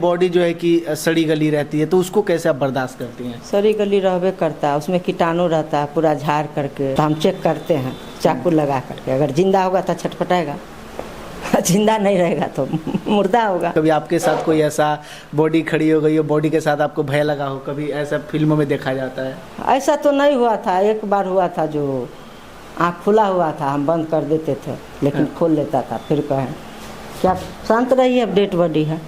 Body जो है कि सड़ी गली रहती है, तो उसको कैसे आप बर्दाश्त करती हैं? सड़ी गली रहबे करता है, उसमें कीटाणु रहता है, पूरा झाड़ करके तो हम चेक करते हैं चाकू लगा करके। अगर जिंदा होगा तो छटपटाएगा, जिंदा नहीं रहेगा तो मुर्दा होगा। कभी आपके साथ कोई ऐसा बॉडी खड़ी हो गई हो, बॉडी के साथ आपको भय लगा हो? कभी ऐसा फिल्मों में देखा जाता है? ऐसा तो नहीं हुआ था, एक बार हुआ था जो आँख खुला हुआ था, हम बंद कर देते थे लेकिन खोल लेता था, फिर कहें क्या शांत रहिए, अब डेड बॉडी है।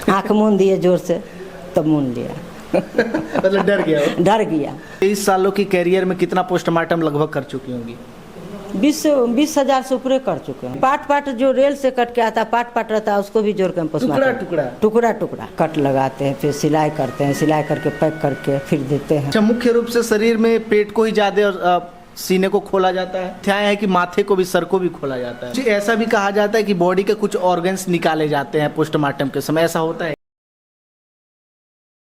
आँख मूंद दिए जोर से, तब मूंद लिया। मतलब डर गया? डर गया। 23 सालों की कैरियर में कितना पोस्टमार्टम लगभग कर चुकी होंगी? 20,000 से ऊपर कर चुके हैं। पार्ट जो रेल से कट के आता, पार्ट रहता है, उसको भी जोड़ के टुकड़ा कट लगाते हैं, फिर सिलाई करते हैं, सिलाई करके पैक करके फिर देते हैं। अच्छा, मुख्य रूप से शरीर में पेट को ही ज्यादा और सीने को खोला जाता है? क्या है कि माथे को भी, सर को भी खोला जाता है? जी, ऐसा भी कहा जाता है कि बॉडी के कुछ ऑर्गन्स निकाले जाते हैं पोस्टमार्टम के समय, ऐसा होता है?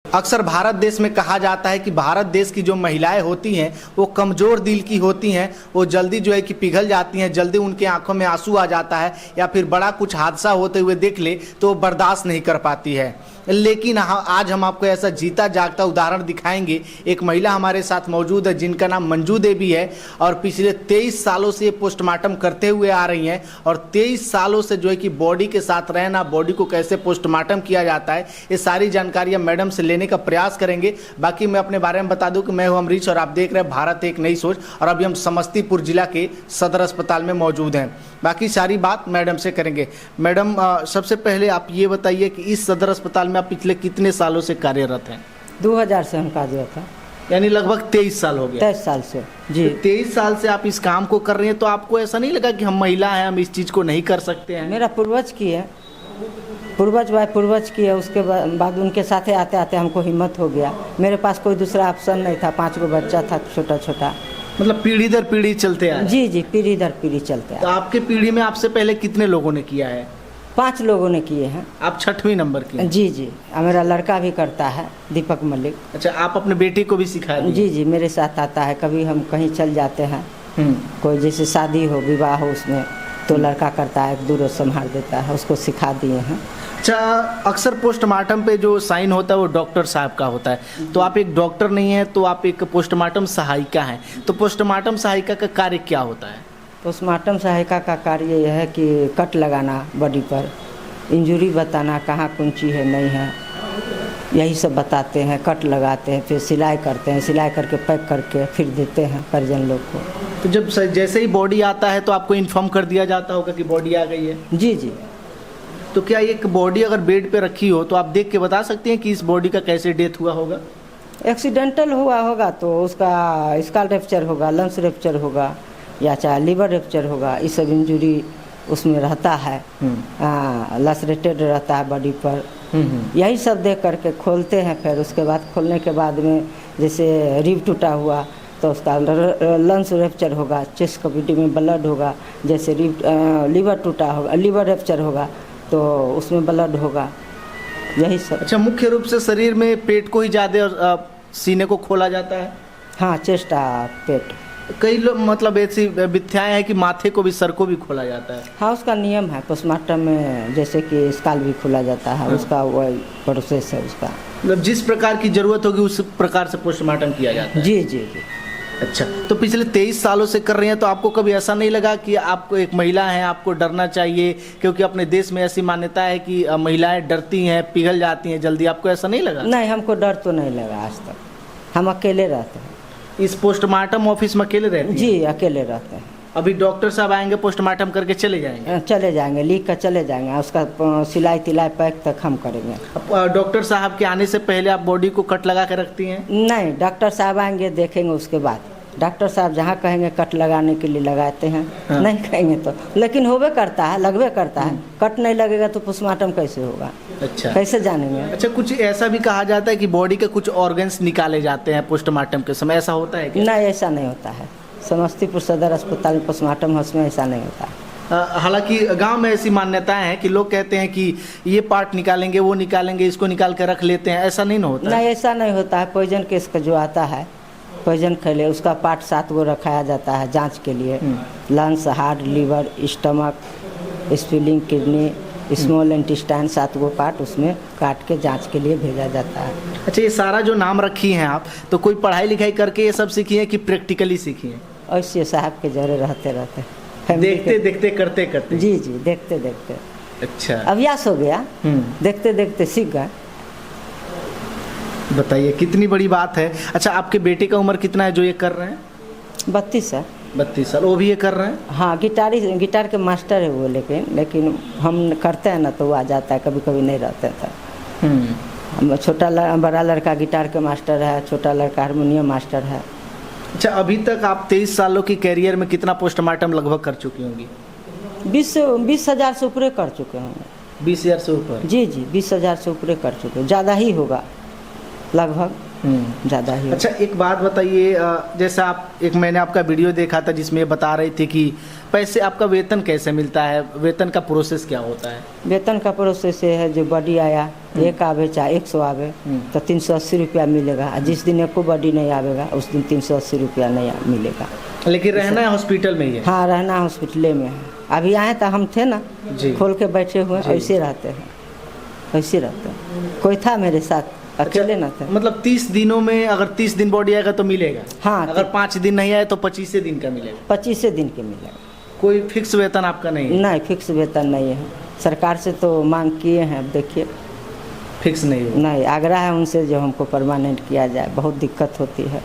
अक्सर भारत देश में कहा जाता है कि भारत देश की जो महिलाएं होती हैं वो कमज़ोर दिल की होती हैं, वो जल्दी जो है कि पिघल जाती हैं, जल्दी उनके आंखों में आंसू आ जाता है, या फिर बड़ा कुछ हादसा होते हुए देख ले तो वो बर्दाश्त नहीं कर पाती है। लेकिन आज हम आपको ऐसा जीता जागता उदाहरण दिखाएंगे। एक महिला हमारे साथ मौजूद है जिनका नाम मंजू देवी है, और पिछले 23 सालों से ये पोस्टमार्टम करते हुए आ रही हैं, और 23 सालों से जो है कि बॉडी के साथ रहना, बॉडी को कैसे पोस्टमार्टम किया जाता है, ये सारी जानकारियाँ मैडम से लेने का प्रयास करेंगे। बाकी मैं अपने बारे में बता दूं कि मैं हूं अमरीश और आप देख रहे हैं भारत एक नई सोच, और अभी हम समस्तीपुर जिला के सदर अस्पताल में मौजूद हैं। बाकी सारी बात मैडम से करेंगे। मैडम, सबसे पहले आप ये बताइए कि इस सदर अस्पताल में आप पिछले कितने सालों से कार्यरत हैं? 2000 से हम कार्यरत हैं, यानी लगभग 23 साल हो गया। 23 साल से जी। तो 23 साल से आप इस काम को कर रही हैं, तो आपको ऐसा नहीं लगा कि हम महिला हैं, हम इस चीज़ को नहीं कर सकते हैं? मेरा पूर्वज की है, पूर्वज की है, उसके बाद उनके साथे आते आते हमको हिम्मत हो गया। मेरे पास कोई दूसरा ऑप्शन नहीं था, 5 गो बच्चा था छोटा छोटा। मतलब पीढ़ी दर पीढ़ी चलते आए? जी, पीढ़ी दर पीढ़ी चलते आए। तो आपके पीढ़ी में आपसे पहले कितने लोगों ने किया है? 5 लोगों ने किए हैं। आप 6वीं नंबर की? जी, मेरा लड़का भी करता है, दीपक मलिक। अच्छा, आप अपने बेटी को भी सिखाए? जी, मेरे साथ आता है। कभी हम कहीं चल जाते हैं, कोई जैसे शादी हो, विवाह हो, उसमें तो लड़का करता है, 1-2 रोज संभाल देता है, उसको सिखा दिए हैं। अच्छा, अक्सर पोस्टमार्टम पे जो साइन होता है वो डॉक्टर साहब का होता है, तो आप एक डॉक्टर नहीं है, तो आप एक पोस्टमार्टम सहायिका हैं। तो पोस्टमार्टम सहायिका का कार्य क्या होता है? पोस्टमार्टम सहायिका का कार्य यह है कि कट लगाना, बॉडी पर इंजरी बताना, कहाँ कौन चीज़ है नहीं है, यही सब बताते हैं। कट लगाते हैं, फिर सिलाई करते हैं, सिलाई करके पैक करके फिर देते हैं परिजन लोग को। तो जब जैसे ही बॉडी आता है तो आपको इन्फॉर्म कर दिया जाता होगा कि बॉडी आ गई है? जी। तो क्या एक बॉडी अगर बेड पे रखी हो तो आप देख के बता सकते हैं कि इस बॉडी का कैसे डेथ हुआ होगा? एक्सीडेंटल हुआ होगा तो उसका स्कल रैप्चर होगा, लंग्स रैप्चर होगा, या चाहे लीवर रैप्चर होगा, ये सब इंजरी उसमें रहता है, लसरेटेड रहता है बॉडी पर। यही सब देख करके खोलते हैं। फिर उसके बाद खोलने के बाद में जैसे रिब टूटा हुआ तो उसका लंग्स रैप्चर होगा, चेस्ट कैविटी में ब्लड होगा, जैसे लीवर टूटा होगा, लीवर रैप्चर होगा तो उसमें ब्लड होगा, यही सब। अच्छा, मुख्य रूप से शरीर में पेट को ही ज़्यादा और सीने को खोला जाता है? हाँ, चेस्ट पेट। कई लोग मतलब ऐसी मिथ्याएं हैं कि माथे को भी, सर को भी खोला जाता है? हाँ, उसका नियम है पोस्टमार्टम में, जैसे कि स्काल भी खोला जाता है। उसका वही प्रोसेस है उसका। मतलब जिस प्रकार की जरूरत होगी उस प्रकार से पोस्टमार्टम किया जाता है? जी। अच्छा, तो पिछले 23 सालों से कर रही हैं, तो आपको कभी ऐसा नहीं लगा कि आपको, एक महिला है, आपको डरना चाहिए? क्योंकि अपने देश में ऐसी मान्यता है कि महिलाएं डरती हैं, पिघल जाती हैं जल्दी। आपको ऐसा नहीं लगा? नहीं, हमको डर तो नहीं लगा आज तक। हम अकेले रहते हैं इस पोस्टमार्टम ऑफिस में? अकेले रहते हैं? जी, अकेले रहते हैं। अभी डॉक्टर साहब आएंगे, पोस्टमार्टम करके चले जाएंगे? चले जाएंगे, लिख कर चले जाएंगे। उसका सिलाई तिलाई पैक तक हम करेंगे। डॉक्टर साहब के आने से पहले आप बॉडी को कट लगा के रखती हैं? नहीं, डॉक्टर साहब आएंगे, देखेंगे, उसके बाद डॉक्टर साहब जहाँ कहेंगे कट लगाने के लिए लगाते हैं। हाँ। नहीं कहेंगे तो, लेकिन होबे करता है, लगबे करता है। कट नहीं लगेगा तो पोस्टमार्टम कैसे होगा? अच्छा, कैसे जानेंगे? अच्छा, कुछ ऐसा भी कहा जाता है कि बॉडी के कुछ ऑर्गन्स निकाले जाते हैं पोस्टमार्टम के समय, ऐसा होता है क्या? नहीं, ऐसा नहीं होता है। समस्तीपुर सदर अस्पताल में पोस्टमार्टम हाउस में ऐसा नहीं होता है। हालांकि गांव में ऐसी मान्यताएं हैं कि लोग कहते हैं कि ये पार्ट निकालेंगे, वो निकालेंगे, इसको निकाल कर रख लेते हैं, ऐसा नहीं होता? नहीं, ऐसा नहीं होता है। पॉइजन केस का जो आता है, पॉइजन खेले, उसका पार्ट 7 गो रखाया जाता है जांच के लिए। Lungs, heart, liver, stomach, spleen, kidney, small intestine 7 गो पार्ट उसमें काट के जांच के लिए भेजा जाता है। अच्छा, ये सारा जो नाम रखी हैं आप, तो कोई पढ़ाई लिखाई करके ये सब सीखी है कि प्रैक्टिकली सीखी है? ऐसे साहब के जरे रहते family देखते देखते करते करते? जी जी, देखते देखते अच्छा, अभ्यास हो गया, देखते देखते सीख गए। बताइए, कितनी बड़ी बात है। अच्छा, आपके बेटे का उम्र कितना है जो ये कर रहे हैं? 32 है। 32 साल। वो भी ये कर रहे हैं? हाँ, गिटार के मास्टर है वो, लेकिन हम करते हैं ना तो वो आ जाता है, कभी कभी नहीं रहते थे। बड़ा लड़का गिटार के मास्टर है, छोटा लड़का हारमोनियम मास्टर है। अच्छा, अभी तक आप 23 सालों की कैरियर में कितना पोस्टमार्टम लगभग कर चुकी होंगी? 20,000 से ऊपर कर चुके होंगे। 20,000 से ऊपर? जी जी, 20,000 से ऊपर कर चुके, ज़्यादा ही होगा, लगभग ज़्यादा ही। अच्छा, एक बात बताइए, जैसा आप एक मैंने आपका वीडियो देखा था जिसमें ये बता रहे थे कि पैसे, आपका वेतन कैसे मिलता है, वेतन का प्रोसेस क्या होता है? वेतन का प्रोसेस ये है, जो बॉडी आया, एक आवे चाहे 100 आवे तो 380 रुपया मिलेगा। जिस दिन एको बॉडी नहीं आवेगा उस दिन 380 रुपया नहीं मिलेगा। लेकिन रहना है हॉस्पिटल में ही है? हाँ, रहना हॉस्पिटल में है। अभी आए तो हम थे ना, खोल के बैठे हुए, ऐसे रहते हैं, ऐसे रहते हैं। कोई था मेरे साथ, अकेले ना थे। मतलब 30 दिनों में अगर 30 दिन बॉडी आएगा तो मिलेगा? हाँ। अगर 5 दिन नहीं आए तो 25 दिन का मिलेगा? 25 दिन के मिलेगा। कोई फिक्स वेतन आपका नहीं है? नहीं, फिक्स वेतन नहीं है। सरकार से तो मांग किए हैं, अब देखिए फिक्स नहीं है। नहीं, आग्रह है उनसे जो हमको परमानेंट किया जाए, बहुत दिक्कत होती है।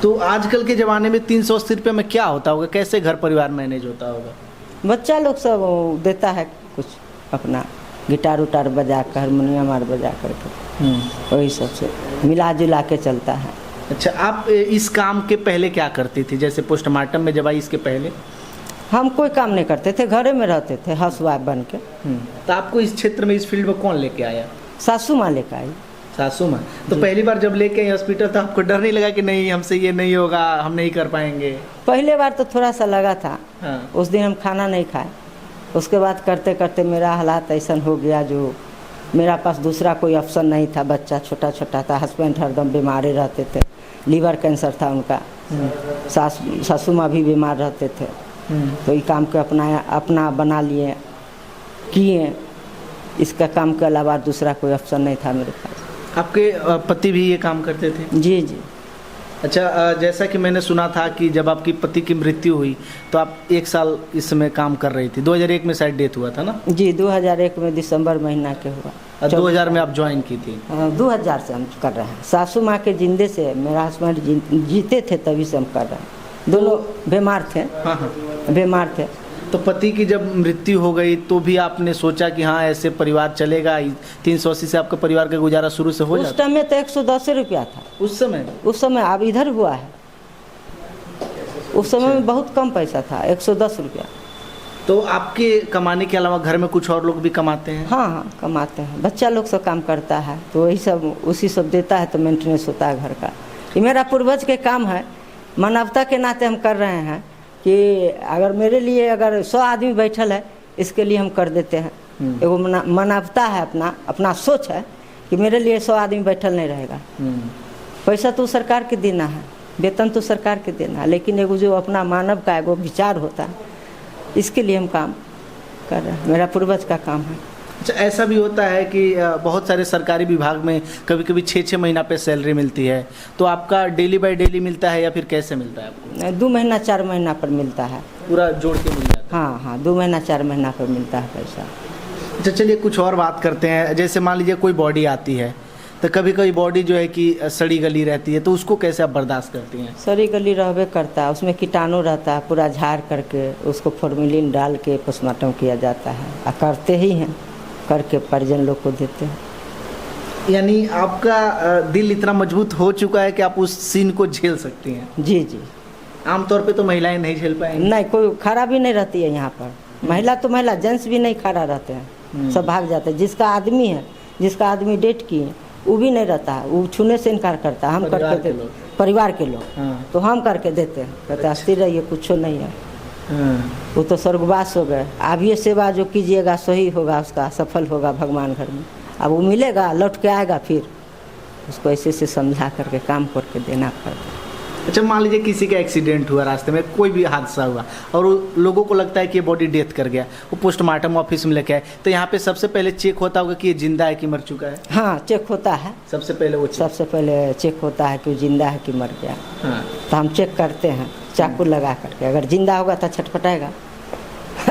तो आजकल के ज़माने में 380 रुपये में क्या होता होगा, कैसे घर परिवार मैनेज होता होगा? बच्चा लोग सब देता है कुछ, अपना गिटार उटार बजा कर, हारमोनियम आर बजा करके, वही सब से मिला जुला के चलता है। अच्छा, आप इस काम के पहले क्या करती थी, जैसे पोस्टमार्टम में जब आई इसके पहले? हम कोई काम नहीं करते थे, घरे में रहते थे हाउसवाइफ बन के। तो आपको इस क्षेत्र में, इस फील्ड में कौन लेके आया? सासू माँ लेकर आई। सासू माँ? तो पहली बार जब लेके आई हॉस्पिटल तो आपको डर नहीं लगा कि नहीं हमसे ये नहीं होगा, हम नहीं कर पाएंगे? पहले बार तो थोड़ा सा लगा था। हाँ। उस दिन हम खाना नहीं खाए। उसके बाद करते करते मेरा हालात ऐसा हो गया, जो मेरा पास दूसरा कोई ऑप्शन नहीं था। बच्चा छोटा छोटा था, हस्बैंड हरदम बीमार रहते थे, लीवर कैंसर था उनका, सासू माँ भी बीमार रहते थे। तो ये काम को अपना बना लिए, किए। इसका काम के अलावा दूसरा कोई ऑप्शन नहीं था मेरे पास। आपके पति भी ये काम करते थे? जी जी। अच्छा, जैसा कि मैंने सुना था कि जब आपकी पति की मृत्यु हुई तो आप 1 साल इसमें काम कर रही थी। 2001 में शायद डेथ हुआ था ना? जी, 2001 में दिसंबर महीना के हुआ। 2000 में आप ज्वाइन की थी? 2000 से हम कर रहे हैं। सासू माँ के जिंदे से, मेरा हस्बैंड जीते थे तभी से हम कर रहे हैं। दोनों बीमार थे। हाँ हाँ, बीमार थे। तो पति की जब मृत्यु हो गई तो भी आपने सोचा कि हाँ ऐसे परिवार चलेगा, 380 से आपका परिवार का गुजारा शुरू से हो जाता? उस टाइम में तो 110 रुपया था उस समय अब इधर हुआ है। उस समय में बहुत कम पैसा था, 110 रुपया। तो आपके कमाने के अलावा घर में कुछ और लोग भी कमाते हैं? हाँ हाँ, कमाते हैं। बच्चा लोग सब काम करता है तो वही सब, उसी सब देता है तो मेंटेनेंस होता है घर का। ये मेरा पूर्वज के काम है, मानवता के नाते हम कर रहे हैं कि अगर मेरे लिए अगर 100 आदमी बैठल है, इसके लिए हम कर देते हैं। एगो मानवता है, अपना सोच है कि मेरे लिए 100 आदमी बैठल नहीं रहेगा। पैसा तो सरकार के देना है, वेतन तो सरकार के देना है, लेकिन एगो जो अपना मानव का एगो विचार होता है, इसके लिए हम काम कर रहे हैं। मेरा पूर्वज का काम है। अच्छा, ऐसा भी होता है कि बहुत सारे सरकारी विभाग में कभी कभी 6-6 महीना पे सैलरी मिलती है, तो आपका डेली बाय डेली मिलता है या फिर कैसे मिलता है आपको? 2 महीना 4 महीना पर मिलता है, पूरा जोड़ के मिल जाता है? हाँ, 2 महीना 4 महीना पर मिलता है पैसा। अच्छा, चलिए कुछ और बात करते हैं। जैसे मान लीजिए कोई बॉडी आती है तो कभी कभी बॉडी जो है कि सड़ी गली रहती है, तो उसको कैसे आप बर्दाश्त करती हैं? सड़ी गली रहबे करता है, उसमें कीटाणु रहता है, पूरा झाड़ करके उसको फॉर्मेलिन डाल के पोस्टमार्टम किया जाता है। करते ही हैं, करके परिजन लोग को देते हैं। यानी आपका दिल इतना मजबूत हो चुका है कि आप उस सीन को झेल सकती हैं? जी जी। आमतौर पे तो महिलाएं नहीं झेल पाएंगी? नहीं, कोई खड़ा भी नहीं रहती है यहाँ पर। महिला तो महिला, जेंट्स भी नहीं खड़ा रहते हैं, सब भाग जाते हैं। जिसका आदमी डेट किए वो भी नहीं रहता है, वो छूने से इनकार करता है। हम करके देते, परिवार के लोग। हाँ। तो हम करके देते हैं, कहते हैं स्थिर रहिए, कुछ नहीं है। वो तो स्वर्गवास हो गए। अब ये सेवा जो कीजिएगा सही होगा, उसका सफल होगा भगवान घर में। अब वो मिलेगा, लौट के आएगा, फिर उसको ऐसे से समझा करके काम करके देना पड़ता है। अच्छा, मान लीजिए किसी का एक्सीडेंट हुआ, रास्ते में कोई भी हादसा हुआ और लोगों को लगता है कि ये बॉडी डेथ कर गया, वो पोस्टमार्टम ऑफिस में लेके आए, तो यहाँ पे सबसे पहले चेक होता होगा कि ये जिंदा है कि मर चुका है? हाँ, चेक होता है। सबसे पहले वो सबसे पहले चेक होता है कि वो जिंदा है कि मर गया। हाँ। तो हम चेक करते हैं चाकू लगा करके। अगर जिंदा होगा तो छटपटाएगा,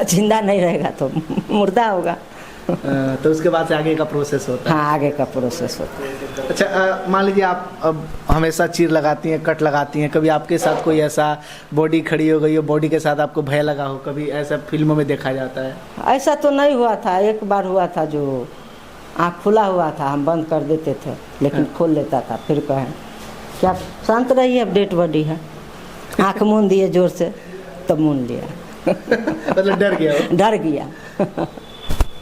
जिंदा नहीं रहेगा तो मुर्दा होगा। तो उसके बाद से आगे का प्रोसेस होता है? हाँ, आगे का प्रोसेस होता है। अच्छा, मान लीजिए आप अब हमेशा चीर लगाती हैं, कट लगाती हैं, कभी आपके साथ कोई ऐसा बॉडी खड़ी हो गई हो, बॉडी के साथ आपको भय लगा हो, कभी ऐसा फिल्मों में देखा जाता है? ऐसा तो नहीं हुआ था, एक बार हुआ था जो आँख खुला हुआ था, हम बंद कर देते थे लेकिन खोल लेता था, फिर कहें क्या शांत रहिए, अब डेड बॉडी है। आँख मूंद दिए जोर से, तब मूंद लिया। मतलब डर गया हो? डर गया।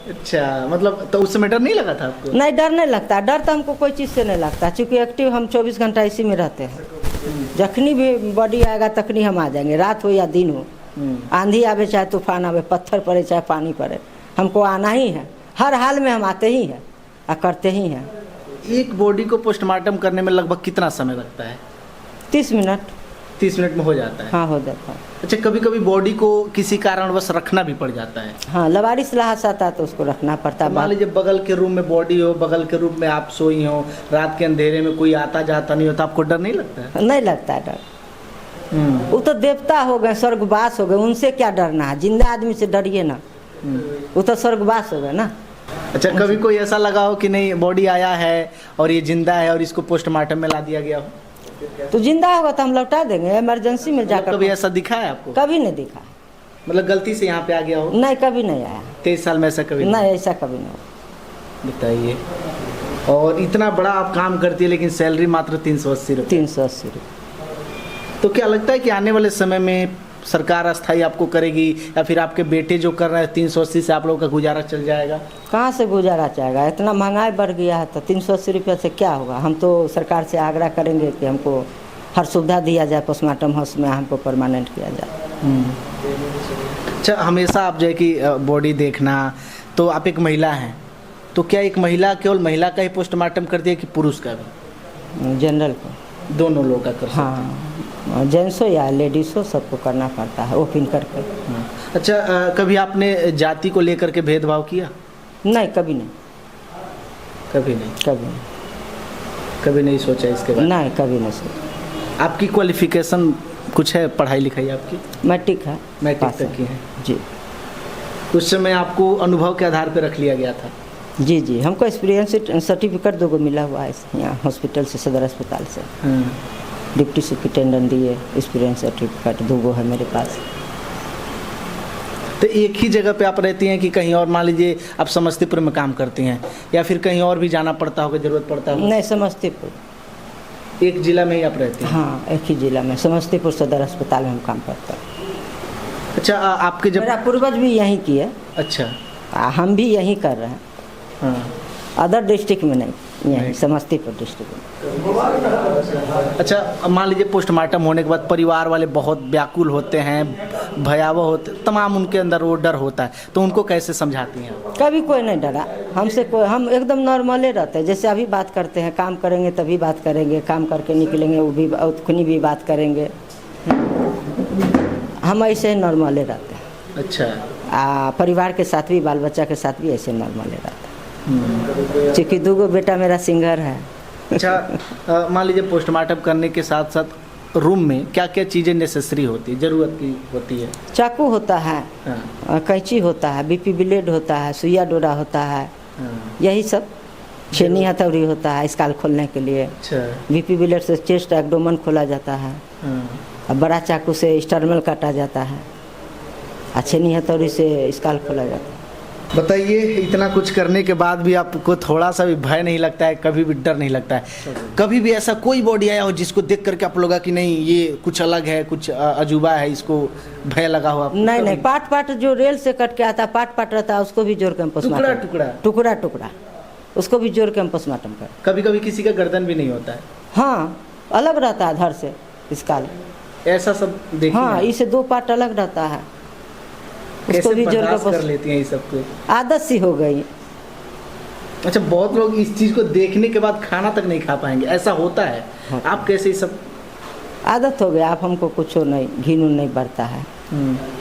अच्छा, मतलब तो उस समय डर नहीं लगा था आपको? नहीं, डर नहीं लगता। डर तो हमको कोई चीज़ से नहीं लगता, क्योंकि एक्टिव हम 24 घंटा इसी में रहते हैं। जखनी भी बॉडी आएगा तखनी हम आ जाएंगे, रात हो या दिन हो, आंधी आवे चाहे तूफान आवे, पत्थर पड़े चाहे पानी पड़े, हमको आना ही है। हर हाल में हम आते ही हैं और करते ही हैं। एक बॉडी को पोस्टमार्टम करने में लगभग कितना समय लगता है? 30 मिनट। 30 मिनट में हो जाता है? हाँ, हो जाता है। अच्छा, कभी कभी बॉडी को किसी कारणवश रखना भी पड़ जाता है? हाँ, लवारिस लहास आता है तो उसको रखना पड़ता है। मान लीजिए बगल के रूम में बॉडी हो, बगल के रूम में आप सोई हो, रात के अंधेरे में कोई आता जाता नहीं होता, आपको डर नहीं लगता है? नहीं लगता है डर। वो तो देवता हो गए, स्वर्गवास हो गए, उनसे क्या डरना है? जिंदा आदमी से डरिए ना, वो तो स्वर्गवास हो गए ना। अच्छा, कभी कोई ऐसा लगा हो कि नहीं बॉडी आया है और ये जिंदा है और इसको पोस्टमार्टम में ला दिया गया हो? तो जिंदा होगा तो हम लौटा देंगे, इमरजेंसी में जाकर। कभी ऐसा दिखा है आपको? कभी नहीं दिखा। मतलब गलती से यहाँ पे आ गया हो? नहीं, कभी नहीं आया। 23 साल में ऐसा कभी नहीं, ऐसा कभी नहीं। बताइए। और इतना बड़ा आप काम करती है लेकिन सैलरी मात्र 380 रुपये। 380 रुपये। तो क्या लगता है कि आने वाले समय में सरकार अस्थायी आपको करेगी या फिर आपके बेटे जो कर रहे हैं 380 से आप लोगों का गुजारा चल जाएगा? कहाँ से गुजारा चाहेगा? इतना महंगाई बढ़ गया है तो 380 रुपये से क्या होगा? हम तो सरकार से आग्रह करेंगे कि हमको हर सुविधा दिया जाए, पोस्टमार्टम हाउस में हमको परमानेंट किया जाए। अच्छा, हमेशा आप जो है कि बॉडी देखना, तो आप एक महिला हैं, तो क्या एक महिला केवल महिला का ही पोस्टमार्टम करती है कि पुरुष का भी? जनरल को दोनों लोग का कर सकते हैं? हाँ, जेंट्स हो या लेडीज हो, सबको करना पड़ता है ओपन करके। अच्छा, कभी आपने जाति को लेकर के भेदभाव किया? नहीं, कभी नहीं। कभी नहीं? कभी नहीं। कभी नहीं सोचा इसके बारे में? नहीं, कभी नहीं सोचा। आपकी क्वालिफिकेशन कुछ है, पढ़ाई लिखाई आपकी? मैट्रिक है। मैट्रिक तक की है जी। उस समय आपको अनुभव के आधार पर रख लिया गया था? जी जी, हमको एक्सपीरियंस सर्टिफिकेट 2 मिला हुआ है यहाँ हॉस्पिटल से, सदर अस्पताल से। डिप्टी सुप्रिटेंडेंट दिए एक्सपीरियंस सर्टिफिकेट 2 है मेरे पास। तो एक ही जगह पे आप रहती हैं कि कहीं और? मान लीजिए आप समस्तीपुर में काम करती हैं या फिर कहीं और भी जाना पड़ता होगा, जरूरत पड़ता होगा? नहीं, समस्तीपुर। एक जिला में ही आप रहती हैं? हाँ, एक ही जिला में, समस्तीपुर सदर अस्पताल में हम काम करते हैं। अच्छा, आपके जब मेरा पूर्वज भी यहीं की है। अच्छा, हम भी यहीं कर रहे हैं। हाँ। अदर डिस्ट्रिक्ट में नहीं, यहीं समस्तीपुर डिस्ट्रिक्ट में। अच्छा, मान लीजिए पोस्टमार्टम होने के बाद परिवार वाले बहुत व्याकुल होते हैं, भयावह होते, तमाम उनके अंदर वो डर होता है, तो उनको कैसे समझाती हैं? कभी कोई नहीं डरा हमसे, कोई, हम एकदम नॉर्मले रहते हैं। जैसे अभी बात करते हैं, काम करेंगे तभी बात करेंगे, काम करके निकलेंगे वो भी उतनी भी बात करेंगे। हम ऐसे नॉर्मले रहते हैं। अच्छा। परिवार के साथ भी, बाल बच्चा के साथ भी ऐसे नॉर्मले रहते हैं। क्योंकि 2 बेटा मेरा सिंगर है। अच्छा, मान लीजिए पोस्टमार्टम करने के साथ साथ रूम में क्या क्या चीज़ें नेसेसरी होती है, ज़रूरत की होती है? चाकू होता है, कैंची होता है, बीपी ब्लेड होता है, सुइया डोरा होता है, यही सब। छेनी हथौड़ी होता है स्काल खोलने के लिए। अच्छा। बीपी ब्लेड से चेस्ट एब्डोमेन खोला जाता है। और बड़ा चाकू से स्टर्नल काटा जाता है। और छेनी हथौड़ी से स्काल खोला जाता है। बताइए, इतना कुछ करने के बाद भी आपको थोड़ा सा भी भय नहीं लगता है? कभी भी डर नहीं लगता है? कभी भी ऐसा कोई बॉडी आया हो जिसको देख करके आप लगा कि नहीं ये कुछ अलग है, कुछ अजूबा है, इसको भय लगा हो? नहीं नहीं, पार्ट जो रेल से कट के आता, पार्ट रहता है, उसको भी जोड़ के हम पोस्टमार्टम, टुकड़ा उसको भी जोड़ के हम पोस्टमार्टम कर। कभी कभी किसी का गर्दन भी नहीं होता है? हाँ, अलग रहता है धड़ से स्काल, ऐसा सब देखिए। हाँ, इसे 2 पार्ट अलग रहता है, उसको भी जोड़ कर लेती हैं ये सब को? आदत सी हो गई। अच्छा, बहुत लोग इस चीज़ को देखने के बाद खाना तक नहीं खा पाएंगे, ऐसा होता है? हाँ। आप कैसे ये सब? आदत हो गया, आप हमको कुछ नहीं, घिन नहीं बढ़ता है।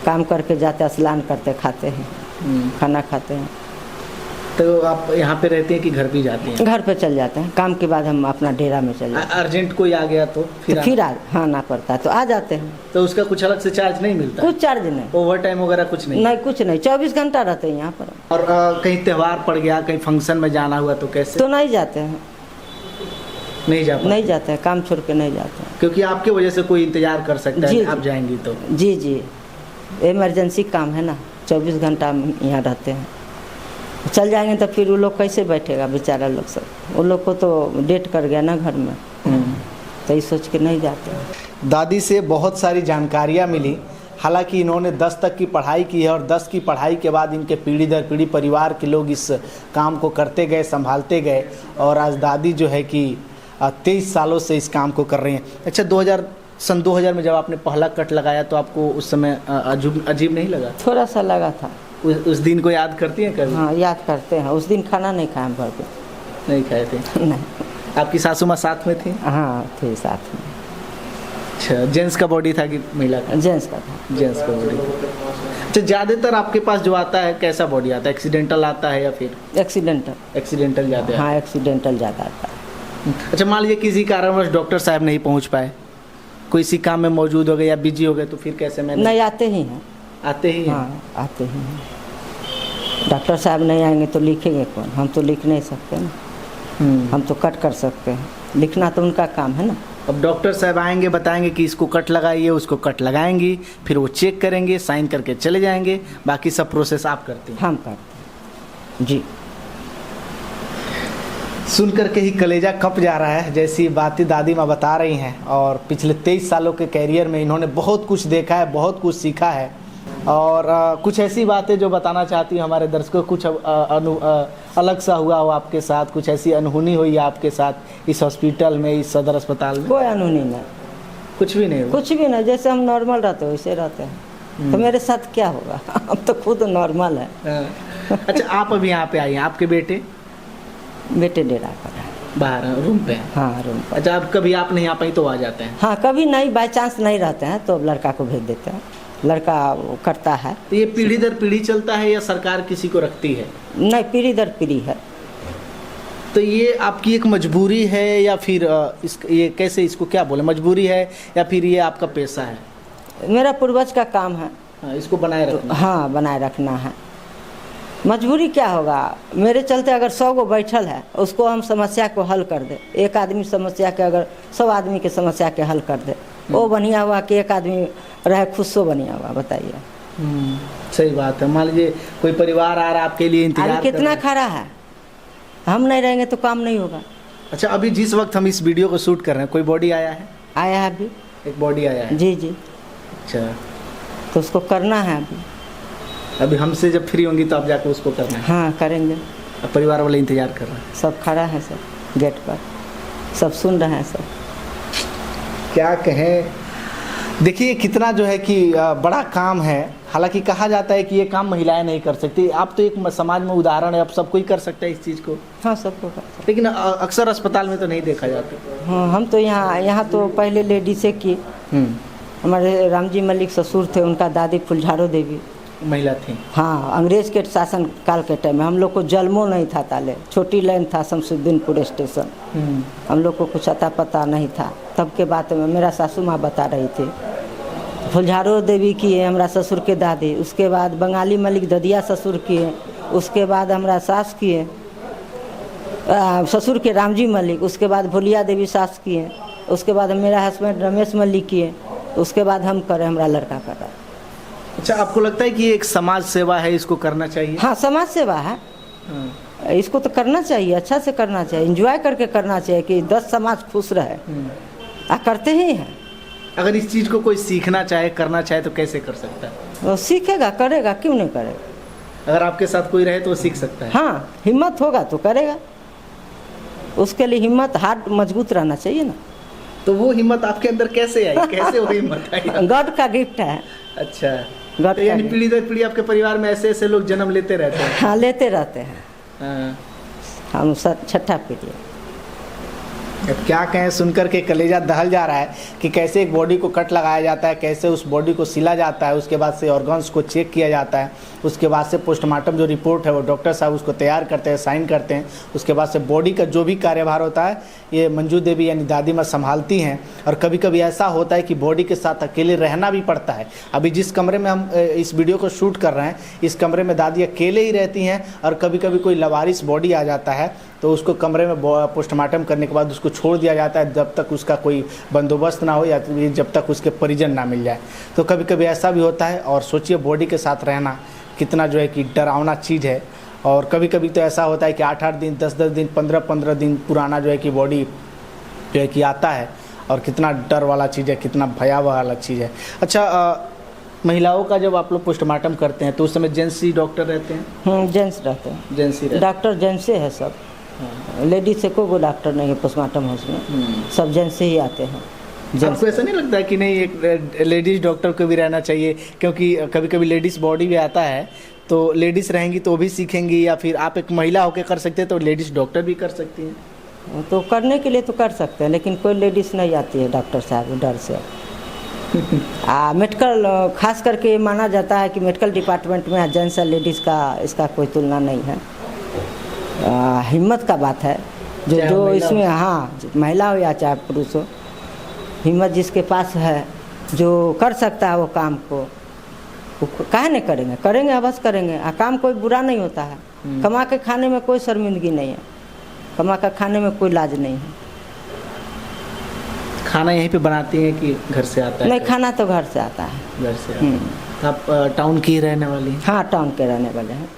काम करके जाते, स्नान करते, खाते हैं, खाना खाते हैं। तो आप यहाँ पे रहते हैं कि घर भी जाते हैं? घर पे चल जाते हैं, काम के बाद हम अपना डेरा में चल जाते हैं। अर्जेंट कोई आ गया तो फिर आना पड़ता है, तो आ जाते हैं। तो उसका कुछ अलग से चार्ज नहीं मिलता? कुछ चार्ज नहीं, ओवर टाइम वगैरह कुछ नहीं? नहीं, कुछ नहीं, 24 घंटा रहते हैं यहाँ पर। और कहीं त्योहार पड़ गया, कहीं फंक्शन में जाना हुआ तो कैसे? तो नहीं जाते हैं, नहीं जाते हैं, काम छोड़ के नहीं जाते हैं। क्योंकि आपके वजह से कोई इंतजार कर सकता है, आप जाएंगी तो? जी जी, इमरजेंसी काम है ना, 24 घंटा हम यहाँ रहते हैं। चल जाएंगे तो फिर वो लोग कैसे बैठेगा बेचारा लोग सब, वो लोग को तो डेट कर गया ना घर में, तो ये सोच के नहीं जाते हैं। दादी से बहुत सारी जानकारियाँ मिली। हालांकि इन्होंने 10 तक की पढ़ाई की है और 10 की पढ़ाई के बाद इनके पीढ़ी दर पीढ़ी परिवार के लोग इस काम को करते गए, संभालते गए, और आज दादी जो है कि 23 सालों से इस काम को कर रही हैं। अच्छा, सन 2000 में जब आपने पहला कट लगाया तो आपको उस समय अजीब नहीं लगा? थोड़ा सा लगा था। उस दिन को याद करती हैं कभी? हाँ, याद करते हैं। उस दिन खाना नहीं खाए भर के। नहीं खाए थे? नहीं। आपकी सासू माँ साथ में थी? हाँ, थे साथ में। अच्छा, जेंट्स का बॉडी था कि महिला का? जेंट्स का था। जेंट्स का बॉडी। अच्छा, ज़्यादातर आपके पास जो आता है कैसा बॉडी आता है? एक्सीडेंटल आता है या फिर? एक्सीडेंटल ज़्यादा? हाँ, एक्सीडेंटल ज़्यादा आता है। अच्छा, मान लीजिए किसी कारणवश डॉक्टर साहब नहीं पहुंच पाए, कोई इसी काम में मौजूद हो गए या बिजी हो गए, तो फिर कैसे? मैंने नहीं, आते ही हैं। आते ही हैं? हाँ, आते ही हैं। डॉक्टर साहब नहीं आएंगे तो लिखेंगे कौन? हम तो लिख नहीं सकते ना, हम तो कट कर सकते हैं, लिखना तो उनका काम है ना। अब डॉक्टर साहब आएंगे, बताएंगे कि इसको कट लगाइए, उसको कट लगाएंगी, फिर वो चेक करेंगे, साइन करके चले जाएंगे, बाकी सब प्रोसेस आप करते हैं? हम करते हैं जी। सुन करके ही कलेजा कप जा रहा है, जैसी बातें दादी माँ बता रही हैं। और पिछले 23 सालों के कैरियर में इन्होंने बहुत कुछ देखा है, बहुत कुछ सीखा है, और कुछ ऐसी बातें जो बताना चाहती हूँ हमारे दर्शकों। कुछ अलग सा हुआ हो आपके साथ, कुछ ऐसी अनहोनी हुई आपके साथ इस हॉस्पिटल में, इस सदर अस्पताल में? कोई अनहोनी नहीं, कुछ भी नहीं हुआ? कुछ भी नहीं, जैसे हम नॉर्मल रहते हैं वैसे रहते हैं। तो मेरे साथ क्या होगा? हम तो खुद नॉर्मल है। अच्छा, आप अभी यहाँ पे आई हैं, आपके बेटे डेरा पर है, बाहर रूम पे? हाँ, रूम पर। अच्छा, अब कभी आप नहीं आ पाई तो आ जाते हैं? हाँ, कभी नहीं, बाई चांस नहीं रहते हैं तो लड़का को भेज देते हैं, लड़का करता है। तो ये पीढ़ी दर पीढ़ी चलता है या सरकार किसी को रखती है? नहीं, पीढ़ी दर पीढ़ी है। तो ये आपकी एक मजबूरी है या फिर ये कैसे, इसको क्या बोले, मजबूरी है या फिर ये आपका पैसा है? मेरा पूर्वज का काम है। इसको बनाए रखना? हाँ, बनाए रखना है। मजबूरी क्या होगा, मेरे चलते अगर 100 गो बैठल है, उसको हम समस्या को हल कर दे, एक आदमी समस्या के अगर 100 आदमी के समस्या के हल कर दे, वो बढ़िया हुआ कि एक आदमी रहे खुद सो बढ़िया हुआ? बताइए। सही बात है। मान लीजिए कोई परिवार आ रहा है आपके लिए, इंतजार कितना खड़ा है, हम नहीं रहेंगे तो काम नहीं होगा। अच्छा, अभी जिस वक्त हम इस वीडियो को शूट कर रहे हैं, कोई बॉडी आया है? आया है, अभी एक बॉडी आया है? जी जी। अच्छा, तो उसको करना है अभी हमसे जब फ्री होंगी तो आप जाकर उसको करना है? हाँ, करेंगे। अब परिवार वाले इंतजार कर रहे हैं? सब खड़ा है, सब गेट पर, सब सुन रहे हैं, सब क्या कहें। देखिए कितना जो है कि बड़ा काम है। हालांकि कहा जाता है कि ये काम महिलाएं नहीं कर सकती, आप तो एक समाज में उदाहरण है, अब सब कोई कर सकता है इस चीज़ को। हाँ, सबको कर सकते, लेकिन अक्सर अस्पताल में तो नहीं देखा जाता। हाँ, हम तो यहाँ तो पहले लेडीज़े की, हमारे रामजी मलिक ससुर थे, उनका दादी फुलझारो देवी महिला थी। हाँ, अंग्रेज के शासन काल के टाइम में हम लोग को जन्मों नहीं था, ताले छोटी लाइन था शमसुद्दीनपुर स्टेशन, हम लोग को कुछ अता पता नहीं था। तब के बात में मेरा सासू माँ बता रही थी, फुलझारो देवी की है हमारा ससुर के दादी, उसके बाद बंगाली मलिक ददिया ससुर की है, उसके बाद हमारा सास की है, ससुर के रामजी मलिक, उसके बाद भोलिया देवी सास की है, उसके बाद मेरा हस्बैंड रमेश मलिक की है, उसके बाद हम करें, हमारा लड़का कर रहा है। अच्छा, आपको लगता है कि ये एक समाज सेवा है, इसको करना चाहिए? हाँ, समाज सेवा है, इसको तो करना चाहिए, अच्छा से करना चाहिए, एंजॉय करके करना चाहिए कि 10 समाज खुश रहे। करते ही हैं। अगर इस चीज़ को कोई सीखना चाहे, करना चाहे तो कैसे कर सकता है? वो सीखेगा, करेगा, क्यों नहीं करेगा? अगर आपके साथ कोई रहे तो वो सीख सकता है? हाँ, हिम्मत होगा तो करेगा, उसके लिए हिम्मत, हार्ट मजबूत रहना चाहिए ना। तो वो हिम्मत आपके अंदर कैसे आई? कैसे वो हिम्मत आई? गॉड का गिफ्ट है। अच्छा, तो यानी पीढ़ी दर पीढ़ी आपके परिवार में ऐसे ऐसे लोग जन्म लेते रहते हैं? हाँ, लेते रहते हैं। हम 6ठा पीढ़ी। अच्छा, अब क्या कहें, सुनकर के कलेजा दहल जा रहा है कि कैसे एक बॉडी को कट लगाया जाता है, कैसे उस बॉडी को सिला जाता है, उसके बाद से ऑर्गन्स को चेक किया जाता है, उसके बाद से पोस्टमार्टम जो रिपोर्ट है वो डॉक्टर साहब उसको तैयार करते हैं, साइन करते हैं, उसके बाद से बॉडी का जो भी कार्यभार होता है ये मंजू देवी यानी दादी माँ संभालती हैं। और कभी कभी ऐसा होता है कि बॉडी के साथ अकेले रहना भी पड़ता है। अभी जिस कमरे में हम इस वीडियो को शूट कर रहे हैं, इस कमरे में दादी अकेले ही रहती हैं और कभी कभी कोई लवारिस बॉडी आ जाता है तो उसको कमरे में पोस्टमार्टम करने के बाद उसको छोड़ दिया जाता है जब तक उसका कोई बंदोबस्त ना हो या जब तक उसके परिजन ना मिल जाए। तो कभी कभी ऐसा भी होता है। और सोचिए बॉडी के साथ रहना कितना जो है कि डरावना चीज़ है। और कभी कभी तो ऐसा होता है कि 8-8 दिन 10-10 दिन 15-15 दिन पुराना जो है कि बॉडी जो है कि आता है और कितना डर वाला चीज़ है, कितना भयावह वाला चीज़ है। अच्छा, महिलाओं का जब आप लोग पोस्टमार्टम करते हैं तो उस समय जेंट्स ही डॉक्टर रहते हैं? जेंट्स रहते हैं, जेंट्स ही रहते डॉक्टर जेंट्स से है सब। लेडीज से कोई डॉक्टर नहीं है पोस्टमार्टम हाउस में, सब जेंट्स से ही आते हैं। आपको ऐसा नहीं लगता है कि नहीं एक लेडीज़ डॉक्टर को भी रहना चाहिए? क्योंकि कभी कभी लेडीज़ बॉडी भी आता है तो लेडीज़ रहेंगी तो भी सीखेंगी, या फिर आप एक महिला होकर कर सकते हैं तो लेडीज़ डॉक्टर भी कर सकती हैं। तो करने के लिए तो कर सकते हैं, लेकिन कोई लेडीज़ नहीं आती है डॉक्टर साहब डर से। मेडिकल खास करके माना जाता है कि मेडिकल डिपार्टमेंट में जेंट्स और लेडीज़ का इसका कोई तुलना नहीं है। हिम्मत का बात है जो इसमें, हाँ महिला हो या चाहे पुरुष हो, हिम्मत जिसके पास है जो कर सकता है वो काम को, वो काहे नहीं करेंगे, करेंगे अवश्य करेंगे। काम कोई बुरा नहीं होता है, कमा के खाने में कोई शर्मिंदगी नहीं है, कमा कर खाने में कोई लाज नहीं है। खाना यहीं पे बनाती हैं कि घर से आता है? नहीं, खाना तो घर से आता है। घर से आता है। आप टाउन की रहने वाली हैं? हाँ, टाउन के रहने वाले हैं।